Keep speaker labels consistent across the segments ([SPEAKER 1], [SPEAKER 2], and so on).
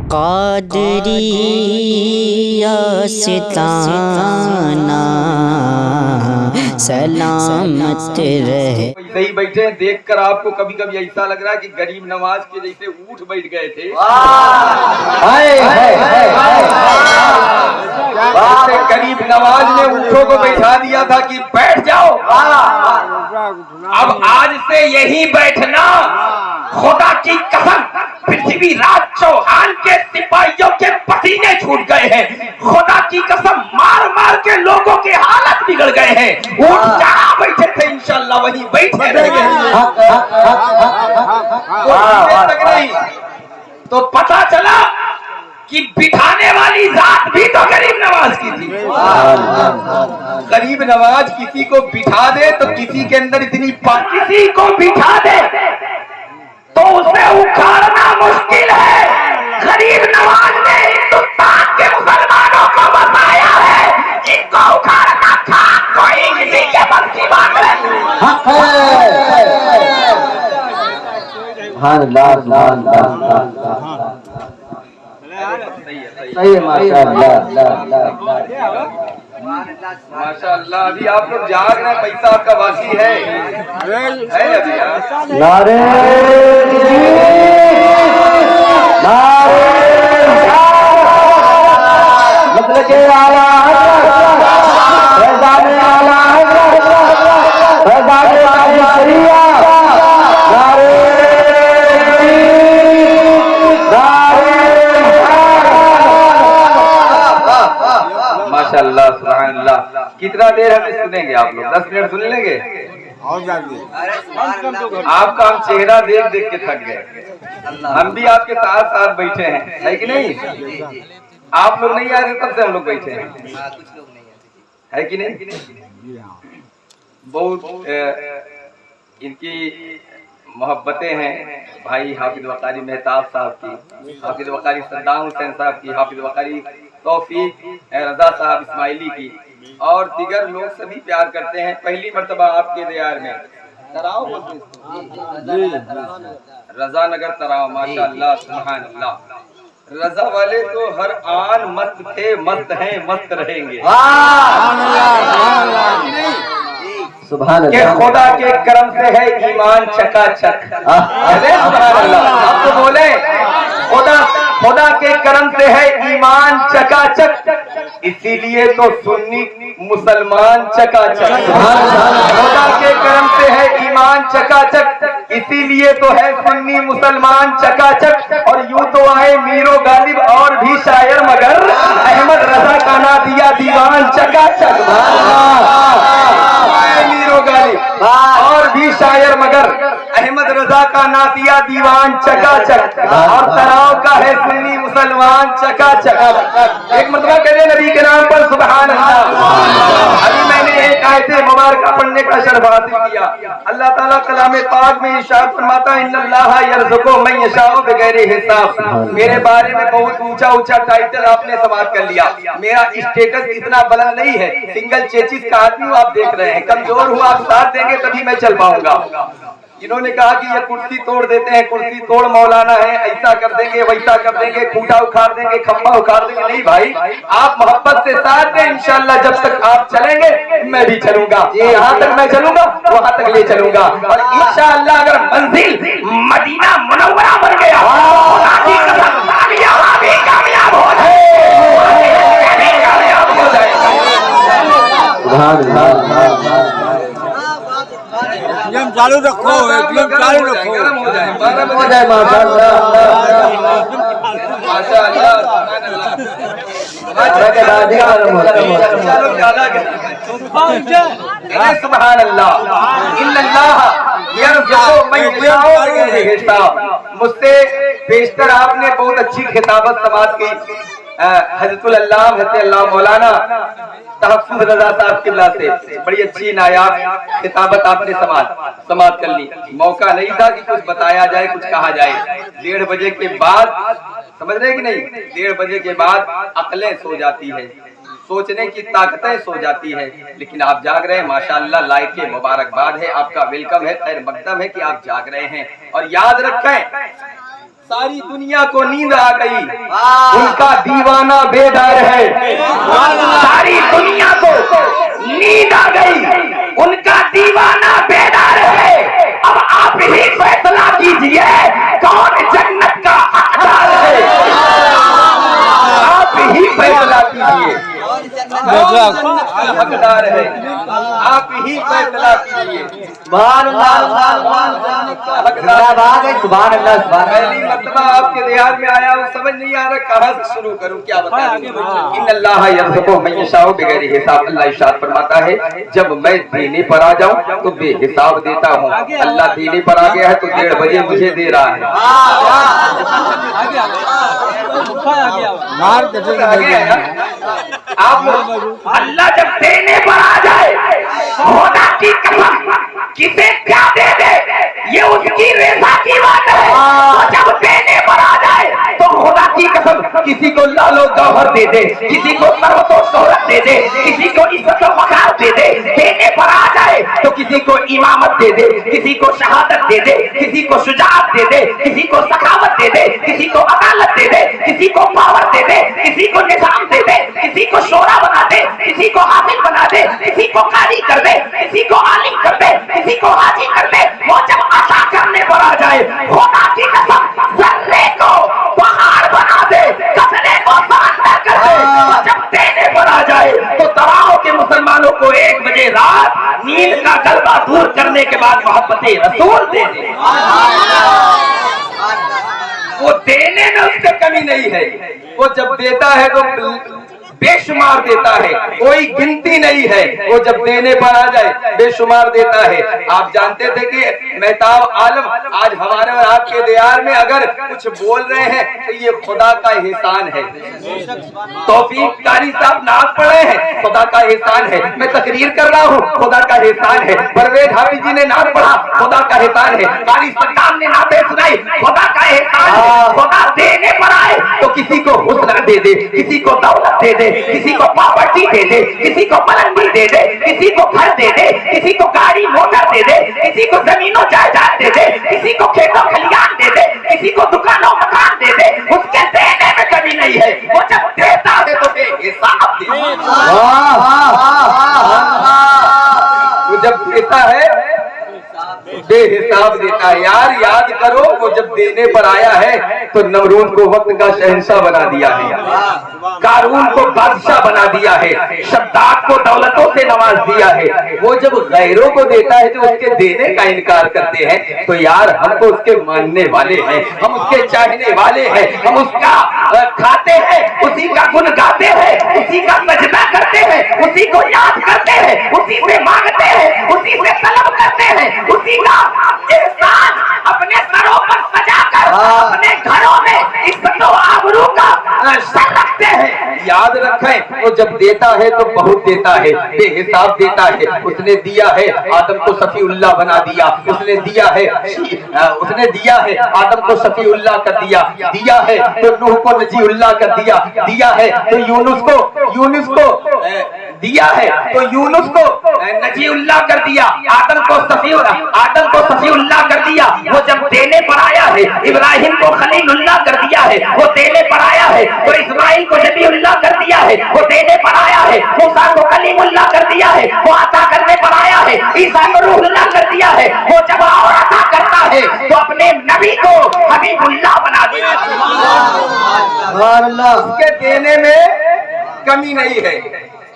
[SPEAKER 1] कादरिया सिताना सलामत रहे।
[SPEAKER 2] सही बैठे देखकर आपको कभी कभी ऐसा लग रहा है कि गरीब नवाज के जैसे उठ बैठ गए थे। गरीब नवाज ने ऊँटों को बैठा दिया था कि बैठ जाओ। अब आज से यही बैठना। खुदा की कसम पृथ्वी राज चौहान के सिपाहियों के पसीने छूट गए हैं। खुदा की कसम मार मार के लोगों की हालत बिगड़ गए हैं। ऊँट जहाँ बैठे थे इंशाल्लाह वहीं बैठे रहेंगे। तो पता चला कि बिठाने वाली जात भी तो गरीब नवाज की थी। गरीब नवाज किसी को बिठा दे तो किसी के अंदर इतनी किसी को बिठा दे तो उसे उखाड़ना मुश्किल है। गरीब नवाज ने हिंदुस्तान के मुसलमानों को बताया है, इनको उखाड़ना खाक कोई किसी के बस की बात है।
[SPEAKER 3] सही है
[SPEAKER 2] माशाअल्लाह। अभी आप लोग जाग रहे हैं, पैसा आपका बाकी है अभी।
[SPEAKER 3] नारे मतलब के आला
[SPEAKER 2] माशाअल्लाह सुभानअल्लाह। कितना देर हमें सुनेंगे आप लोग? 10 मिनट सुन लेंगे? आपका हम चेहरा देख देख के थक गए। हम भी आपके साथ साथ बैठे हैं, है कि नहीं? आप लोग नहीं आ रहे तब से हम लोग बैठे हैं, है कि नहीं? बहुत इनकी मोहब्बतें हैं भाई हाफिज वकारी मेहताब साहब की, हाफिज वकारी सद्दाम हुसैन साहब की, हाफिज वकारी तौफीक रजा साहब इस्माइली की, और दीगर लोग सभी प्यार करते हैं। पहली मर्तबा आपके दयार में तराव रजा नगर तराव, माशाअल्लाह सुभानअल्लाह। रजा वाले तो हर आन मस्त थे, मस्त हैं, मस्त रहेंगे। के खुदा के करम से है ईमान चकाचक। आप तो बोले खुदा के करम से है ईमान चकाचक, इसीलिए तो सुन्नी मुसलमान चकाचक। खुदा के करम से है ईमान चकाचक, इसीलिए तो है सुन्नी मुसलमान चकाचक। और यूं तो आए मीरो गालिब और भी शायर, मगर अहमद रजा का ना दिया दीवान चकाचक। मीरो गालिब और भी शायर, मगर अहमद रजा का ना दिया दीवान चकाचक। और तराव का है सुन्नी मुसलमान चकाचक। एक मरतबा कह दे नबी के नाम पर सुभान अल्लाह। अभी मैंने एक आयत मुबारक पढ़ने का शर्फ हासिल किया। अल्लाह ताला कलाम पाक में इरशाद फरमाता है, इन्नल्लाह यरज़ुक़ु मन यशाउ बिगैरि हिसाब। मेरे बारे में बहुत ऊंचा ऊंचा टाइटल आपने समाप्त कर लिया। मेरा स्टेटस इतना बड़ा नहीं है, सिंगल चेचिस का आदमी आप देख रहे हैं। कमजोर हूँ, आप साथ देंगे तभी मैं चल पाऊंगा। इन्होंने कहा कि ये कुर्सी तोड़ देते हैं, कुर्सी तोड़ मौलाना है, ऐसा कर देंगे वैसा कर देंगे, खूंटा उखाड़ देंगे, खंबा उखाड़ देंगे। नहीं भाई, आप मोहब्बत से साथ दें, इंशाल्लाह जब तक आप चलेंगे मैं भी चलूंगा। यहाँ तक मैं चलूंगा वहां तक ले चलूंगा। और इंशाल्लाह अगर मंजिल मदीना मुनव्वरा बन गया, कामयाब हो
[SPEAKER 4] चालू रखो, एकदम चालू रखो,
[SPEAKER 2] गरम हो जाए, सुभान अल्लाह। मुझसे बेशतर आपने बहुत अच्छी खिताबत समाज की। हज़रतुल अल्लाह मौलाना तहफ़्फ़ुज़ रज़ा साहब किबला से बड़ी अच्छी नायाब खिताबत आपने समाप्त कर ली। मौका नहीं था कि कुछ बताया जाए, कुछ कहा जाए। 1:30 बजे के बाद, समझ रहे कि नहीं, 1:30 बजे के बाद अक्लें सो जाती है, सोचने की ताकतें सो जाती है। लेकिन आप जाग रहे हैं, माशाअल्लाह, लायक मुबारकबाद है, आपका वेलकम है, खैर मकदम है कि आप जाग रहे हैं। और याद रखें, सारी दुनिया को नींद आ गई, उनका दीवाना बेदार है। सारी दुनिया को नींद आ गई, उनका दीवाना बेदार है। अब आप ही फैसला कीजिए कौन जन्नत का हकदार है। आप ही फैसला कीजिए कौन हकदार है। आप ही फैसला कीजिए। पहली मर्तबा आपके देहात में आया हूँ, समझ नहीं आ रहा कहाँ से शुरू करूँ, क्या बताऊँ। इन्नल्लाह यर्ज़ुक़ु मन यशाउ बिग़ैरि हिसाब। अल्लाह इरशाद फरमाता है जब मैं देने पर आ जाऊँ तो बेहिसाब देता हूँ। अल्लाह देने पर आ गया है तो 1:30 बजे मुझे दे रहा है। आप अल्लाह जब देने पर आ जाए, खुदा की कसम किसे क्या दे दे ये उसकी रेसा की बात है। तो जब देने पर आ जाए तो खुदा की कसम किसी को लालो गौहर दे दे, किसी को सर्वतो शोहरत दे दे, किसी को इज्जत व वक़ार दे दे। देने पर आ जाए तो किसी को इमामत दे दे, किसी को शहादत दे दे, किसी को शुजाअत दे दे, किसी को सखावत दे दे, किसी को अदालत दे दे, किसी को पावर दे दे, किसी को निजाम दे दे, किसी को शोरा बना दे, किसी को हाफिज बना दे, किसी को कारी कर दे, किसी को आलिम कर दे, किसी को हाजी कर दे। वो जब आशा करने पर आ जाए खुदा की कसम जर्रे को पहाड़ बना दे, कचरे को सांडर कर दे। वो जब देने पर आ जाए तो तराओं के मुसलमानों को 1 बजे रात नींद का गलबा दूर करने के बाद मोहब्बते रसूल दे दे। वो देने में उससे कमी नहीं है। वो जब देता है तो बेशुमार देता है, कोई गिनती नहीं है। वो जब देने पर आ जाए बेशुमार देता है। आप जानते थे कि मेहताब आलम आज हमारे और आपके दियार में अगर कुछ बोल रहे हैं तो ये खुदा का एहसान है। तौफीक कारी साहब नाज पढ़े हैं, खुदा का एहसान है। मैं तकरीर कर रहा हूँ, खुदा का एहसान है। परवेज हाफिज जी ने नाज पढ़ा, खुदा का एहसान है। कारी सद्दाम ने नाते सुनाई, खुदा का एहसान है। खुदा देने पर आए तो किसी को हुस्न दे दे, किसी को दौलत दे दे, किसी को प्रॉपर्टी दे दे, किसी को पलंगी दे दे, किसी को घर दे दे, किसी को गाड़ी मोटर दे दे, किसी को जमीनों जायदाद दे दे, किसी को खेतों खलियान दे दे, किसी को दुकानों मकान दे दे। उसके देने में कमी नहीं है। वो जब देता है तो बेहिसाब देता है। वो जब देता है बेहिसाब देता है। यार याद करो, वो जब देने पर आया है तो नमरूद को वक्त का शहंशाह बना दिया है, कारून को बादशाह बना दिया है, शद्दाद को दौलतों से नवाज दिया है। वो जब गैरों को देता है तो उसके देने का इनकार करते हैं। तो यार हम तो उसके मानने वाले हैं, हम उसके चाहने वाले हैं, हम उसका खाते हैं, उसी का गुण गाते हैं, उसी का सजदा करते हैं, उसी को याद करते हैं, उसी से मांगते हैं, उसी से तलब करते हैं, उसी का एहसान अपने सरों पर सजाकर अपने घरों में इज्जत व आबरू का सर रखते हैं। याद रखें, वो जब देता है तो बहुत देता है, बेहिसाब देता है। उसने दिया है आदम को सफीउल्लाह बना दिया, उसने दिया है आदम को सफीउल्लाह कर दिया, दिया है तो नूह को नजीउल्लाह कर दिया, दिया है तो यूनुस को दिया है तो यूनुस को नजीउल्लाह कर दिया, आदम को सफीउल्लाह कर दिया। वो जब देने पर आया है इब्राहिम को खलीलुल्लाह कर दिया है, वो देने पर आया है तो इस्माइल को नबीउल्लाह कर दिया है, वो देने पर आया है मूसा को कलीमुल्लाह कर दिया है, वो अता करने पर आया है ईसा को रूहुल्लाह कर दिया है। वो जब और अता करता है तो अपने नबी को हबीबुल्लाह बना दिया। उसके देने में कमी नहीं है।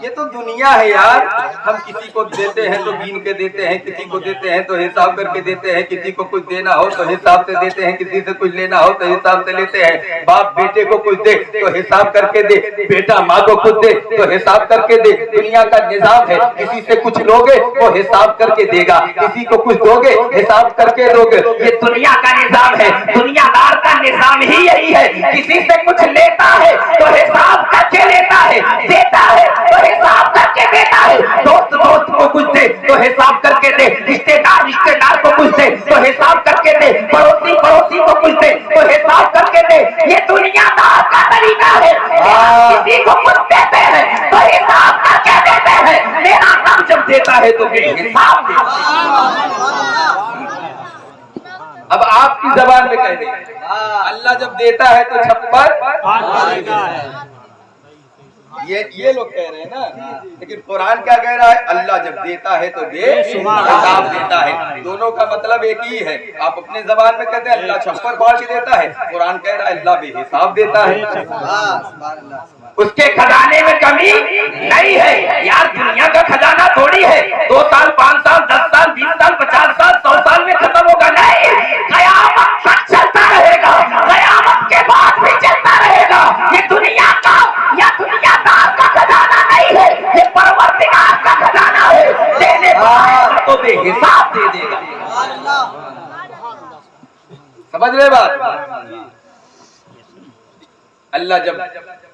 [SPEAKER 2] ये तो दुनिया है यार। हम किसी को देते हैं तो गिन के देते हैं, किसी को देते हैं तो हिसाब करके देते हैं, किसी को कुछ देना हो तो हिसाब से देते हैं, किसी से कुछ लेना हो तो हिसाब से लेते हैं। बाप बेटे को कुछ दे तो हिसाब करके दे, बेटा माँ को कुछ दे तो हिसाब करके दे। दुनिया का निजाम है, किसी से कुछ लोगे वो हिसाब करके देगा, किसी को कुछ दोगे हिसाब करके दोगे। ये दुनिया का निजाम है, दुनियादार का निजाम ही यही है। किसी से कुछ लेता है तो हिसाब करके लेता है, देता है तो हिसाब करके देता है। दोस्त को कुछ दे तो हिसाब करके दे, रिश्तेदार को कुछ दे तो हिसाब करके दे, पड़ोसी को कुछ दे तो हिसाब करके दे। ये दुनियादार का तरीका है। किसी को कुछ देते हैं तो हिसाब करके देते हैं। मेरा काम जब देता है तो फिर हिसाब अब आपकी जबान में कह दें, अल्लाह जब देता है तो छप्पर, ये लोग कह रहे हैं ना, लेकिन कुरान क्या कह रहा है? अल्लाह जब देता है तो बेहिसाब देता है। दोनों का मतलब एक ही है। आप अपने जबान में कहते हैं अल्लाह छप्पर फाड़ के देता है, कुरान कह रहा है अल्लाह बेहिसाब देता है। उसके खजाने में कमी नहीं है यार। दुनिया का खजाना थोड़ी है 2 साल 5 साल 10 साल 20 साल 50 साल 100 साल में खत्म होगा। नहीं, कयामत तक चलता रहेगा, कयामत के बाद भी चलता रहेगा। ये दुनिया का या दुनियादार का खजाना नहीं है, ये परवरदिगार का खजाना है। देने वाला तो बेहिसाब दे देगा। समझ रहे बात? अल्लाह जब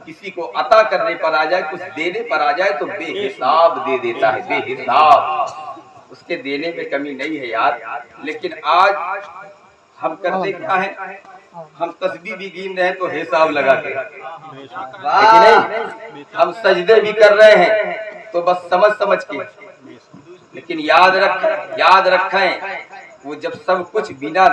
[SPEAKER 2] किसी को अता करने पर आ जाए, कुछ देने पर आ जाए तो बेहिसाब दे देता है, बेहिसाब। उसके देने में कमी नहीं है यार। लेकिन आज हम करते क्या है? हम तस्बीह भी गिन रहे हैं तो हिसाब लगा के, नहीं, हम सजदे भी कर रहे हैं तो बस समझ के। लेकिन याद रखें वो जब सब कुछ बिना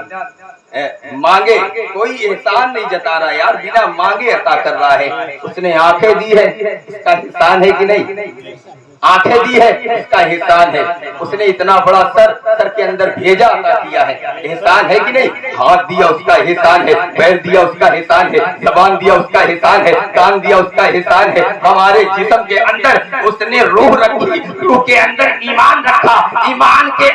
[SPEAKER 2] मांगे, कोई एहसान नहीं जता रहा यार, बिना मांगे अता कर रहा है। उसने आंखें दी है, इसका एहसान है कि नहीं? आंखें दी है, इसका एहसान है। उसने इतना बड़ा सर के अंदर भेजा अता किया है, एहसान है कि नहीं? हाथ दिया उसका एहसान है, पैर दिया उसका एहसान है, जबान दिया उसका एहसान है, कान दिया उसका एहसान है। हमारे जिस्म के अंदर उसने रूह रखी, रूह के अंदर ईमान रखा, ईमान के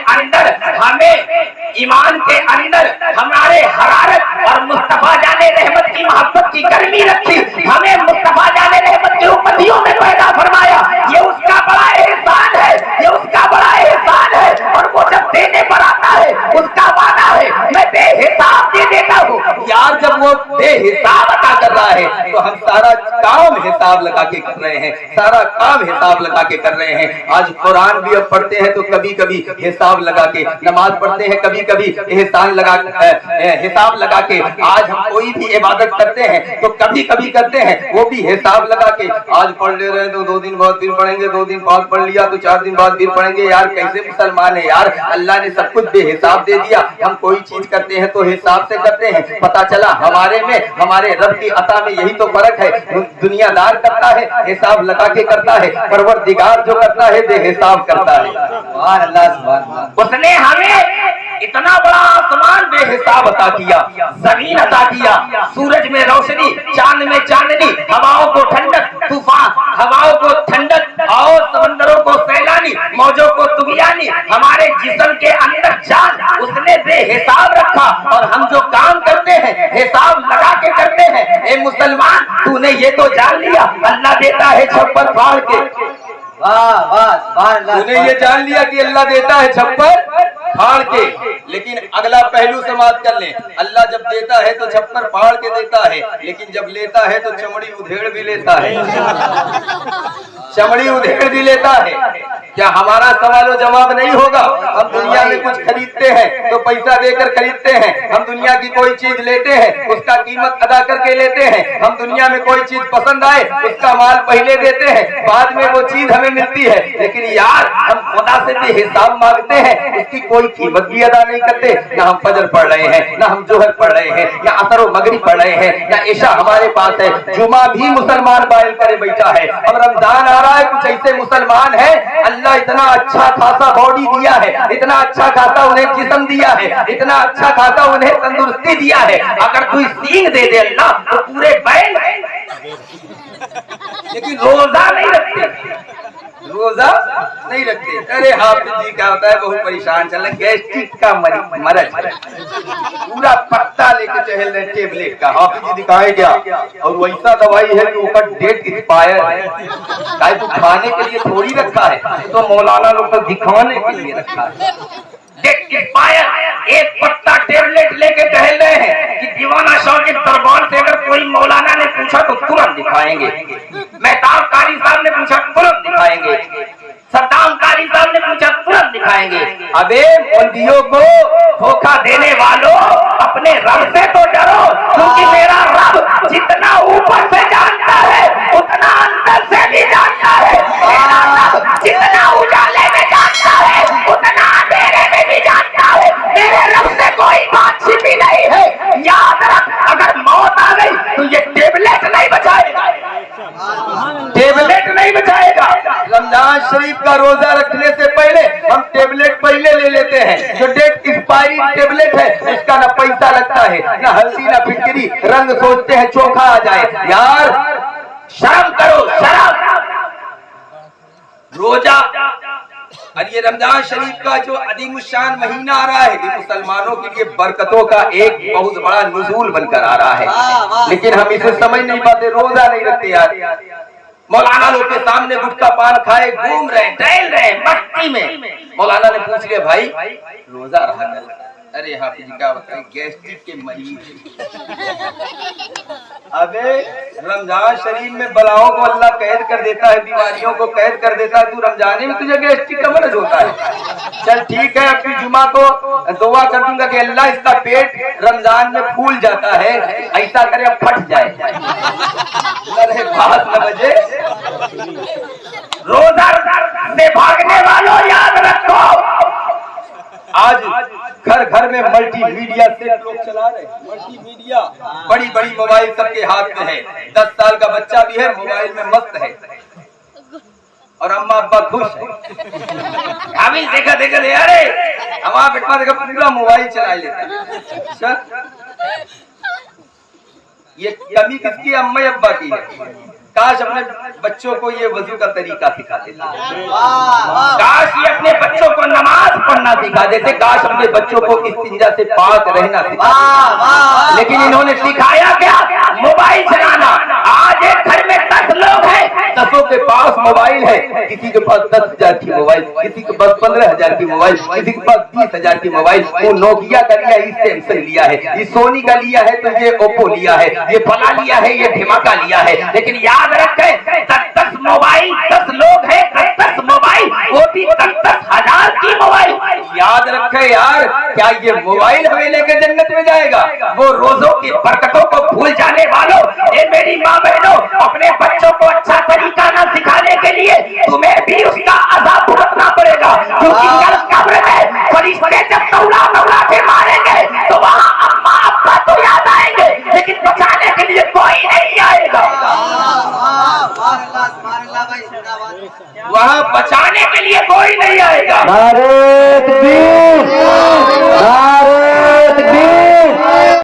[SPEAKER 2] अंदर हमारे हरारत और मुस्तफा जाने रहमत की मोहब्बत की गर्मी रखी। हमें मुस्तफा जाने रहमत की उम्मतियों में पैदा फरमाया। ये उसका बड़ा एहसान है, ये उसका बड़ा एहसान है। और वो जब देने पर आता है उसका वादा है मैं बेहिसाब दे देता हूँ। यार जब वो बेहिसाब अता कर रहा है तो हम सारा काम हिसाब लगा के कर रहे हैं, सारा काम हिसाब लगा के कर रहे हैं। आज कुरान भी अब पढ़ते हैं तो कभी कभी हिसाब लगा के, नमाज पढ़ते हैं कभी कभी हिसाब लगा के। आज हम कोई भी इबादत करते हैं तो कभी कभी करते हैं वो भी हिसाब लगा के। आज पढ़ ले रहे हैं तो 2 दिन बाद फिर पढ़ेंगे, 2 दिन बाद पढ़ लिया तो 4 दिन बाद फिर पढ़ेंगे। यार कैसे मुसलमान है यार? अल्लाह ने सब कुछ बेहिसाब दे दिया। हम कोई चीज करते हैं तो हिसाब से करते हैं। पता चला हमारे में, हमारे रब की अता में यही तो फर्क है। दुनियादार करता है हिसाब लगा के करता है, परवरदिगार जो करता है बेहिसाब करता है। सुभान अल्लाह, सुभान अल्लाह। उसने हमें इतना बड़ा आसमान बेहिसाब अता किया, जमीन अता किया, सूरज में रोशनी, चांद में चांदनी, हवाओं को ठंडक, तूफान हवाओं को ठंडक और समंदरों को सैलानी, मौजों को तुगियानी, हमारे जिस्म के अंदर जान उसने बेहिसाब रखा। और हम जो काम करते हैं हिसाब लगा के करते हैं। ए मुसलमान, तूने ये तो जान लिया अल्लाह देता है छप्पर फाड़ के। तूने ये जान लिया कि अल्लाह देता है छप्पर फाड़ के। लेकिन अगला पहलू समाप्त कर लें। अल्लाह जब देता है तो छप्पर फाड़ के देता है, लेकिन जब लेता है तो चमड़ी उधेड़ भी लेता है। चमड़ी उधेड़ भी लेता है। क्या हमारा सवाल जवाब नहीं होगा? हम दुनिया में कुछ खरीदते हैं तो पैसा देकर खरीदते हैं। हम दुनिया की कोई चीज लेते हैं उसका कीमत अदा करके लेते हैं। हम दुनिया में कोई चीज पसंद आए उसका माल पहले देते हैं, बाद में वो चीज हमें मिलती है। लेकिन यार हम खुदा से भी हिसाब मांगते हैं, उसकी कोई कीमत भी अदा नहीं करते। ना हम फजर पढ़ रहे हैं, ना हम जोहर पढ़ रहे हैं, या असर व मगरिब पढ़ रहे हैं, या ईशा हमारे पास है। जुमा भी मुसलमान बाइल करे बैठा है। अब रमजान आ रहा है, कुछ ऐसे मुसलमान है अल्लाह इतना अच्छा खासा बॉडी दिया है, इतना अच्छा खासा उन्हें जिस्म दिया है, इतना अच्छा खासा उन्हें तंदुरुस्ती दिया है। अगर कोई सींग दे दे अल्लाह तो पूरे बैल, लेकिन रोजा नहीं रखते, रोजा नहीं रखते। अरे हाफिज जी क्या होता है, बहुत परेशान चल रहे, गैस्ट्रिक का मरज, पूरा पत्ता लेके चहल रहे टेबलेट का। हाफिज जी दिखाए क्या? और वैसा दवाई है कि उसका डेट एक्सपायर है। तो खाने के लिए थोड़ी रखा है, तो मौलाना लोग तो दिखाने के लिए रखा है। डेट एक्सपायर एक पत्ता टेबलेट लेके टहल रहे हैं कि दीवाना शाह के दरबार से अगर कोई मौलाना ने पूछा तो तुरंत दिखाएंगे। मेहताब कारी साहब ने पूछा तुरंत दिखाएंगे। सद्दाम कारी साहब ने पूछा तुरंत दिखाएंगे। अबे मुंडियों को धोखा देने वालों, अपने रब से तो डरो, क्योंकि मेरा रब जितना ऊपर से जानता है उतना अंदर से भी जानता है। मेरा रब जितना उजाले में जानता है उतना अंधेरे में भी जानता है। मेरे रब से कोई बात छिपी शरीफ का रोजा रखने से पहले हम टेबलेट पहले ले लेते हैं। जो डेट एक्सपायरी टेबलेट है इसका ना पैसा लगता है, ना हल्दी, ना फिटकरी, रंग सोचते हैं चोखा आ जाए। यार शर्म करो, शर्म। रोजा और ये रमजान शरीफ का जो अदीम शान महीना आ रहा है, ये मुसलमानों के लिए बरकतों का एक बहुत बड़ा नुज़ूल बनकर आ रहा है, लेकिन हम इसे समझ नहीं पाते, रोजा नहीं रखते यार। मौलाना लोग के सामने गुटखा पान खाए घूम रहे, टहल रहे मस्ती में। मौलाना ने पूछ लिया, भाई रोजा रहा कर? अरे हाफिज जी क्या बताएं, गैस्ट्रिक के मरीज। अबे रमजान शरीफ में बलाओं को अल्लाह कैद कर देता है, बीमारियों को कैद कर देता है, तू रमजाने में तुझे गैस्ट्रिक का मर्ज होता है। चल ठीक है, अपनी जुमा को दुआ कर दूंगा कि अल्लाह इसका पेट रमजान में फूल जाता है, ऐसा करे अब फट जाए। अरे बात न बजे। रोजा से भागने वालों याद रखो, आज घर घर में मल्टीमीडिया सेट लोग चला रहे हैं। मल्टीमीडिया, बड़ी बड़ी मोबाइल सबके हाथ में है। 10 साल का बच्चा भी है, मोबाइल में मस्त है और अम्मा अब्बा खुश है। अभी देखा देखा दे, अरे हमारा बेटा देखा पूरा मोबाइल चला लेता है। ये कमी किसकी? अम्मा अब्बा की है। काश अपने बच्चों को ये वजू का तरीका सिखा देते, काश ये अपने बच्चों को नमाज पढ़ना सिखा देते, काश अपने बच्चों को इस्तिंजा से पाक रहना सिखा देते। लेकिन इन्होंने सिखाया क्या? मोबाइल चलाना। आज एक घर में 10 लोग हैं, 10 के पास मोबाइल है। किसी के पास 10,000 की मोबाइल, किसी के पास 15,000 की मोबाइल, किसी के पास 20,000 की मोबाइल। वो नोकिया का लिया, इस सैमसंग लिया है, ये सोनी का लिया है, तो ये ओप्पो लिया है, ये फला लिया है, ये धमाका लिया है। लेकिन याद रखे 10 मोबाइल, 10 लोग हैं, 10 मोबाइल, वो भी 10,000 की मोबाइल। याद रखे यार, क्या ये मोबाइल हमें लेकर जन्नत में जाएगा? वो रोजों की बरकतों को भूल जाने वालों, ये मेरी माँ बहनों, अपने बच्चों को अच्छा तरीका न सिखाने के लिए तुम्हें भी उसका अज़ाब भुगतना पड़ेगा। क्योंकि कल कब्र में फरिश्ते जब तौला तौला के मारेंगे तो वहाँ अम्मा अब्बा तो याद आएंगे, लेकिन बचाने के लिए कोई नहीं आएगा। वहाँ बचाने के लिए कोई नहीं आएगा।
[SPEAKER 3] नारे तकबीर, नारे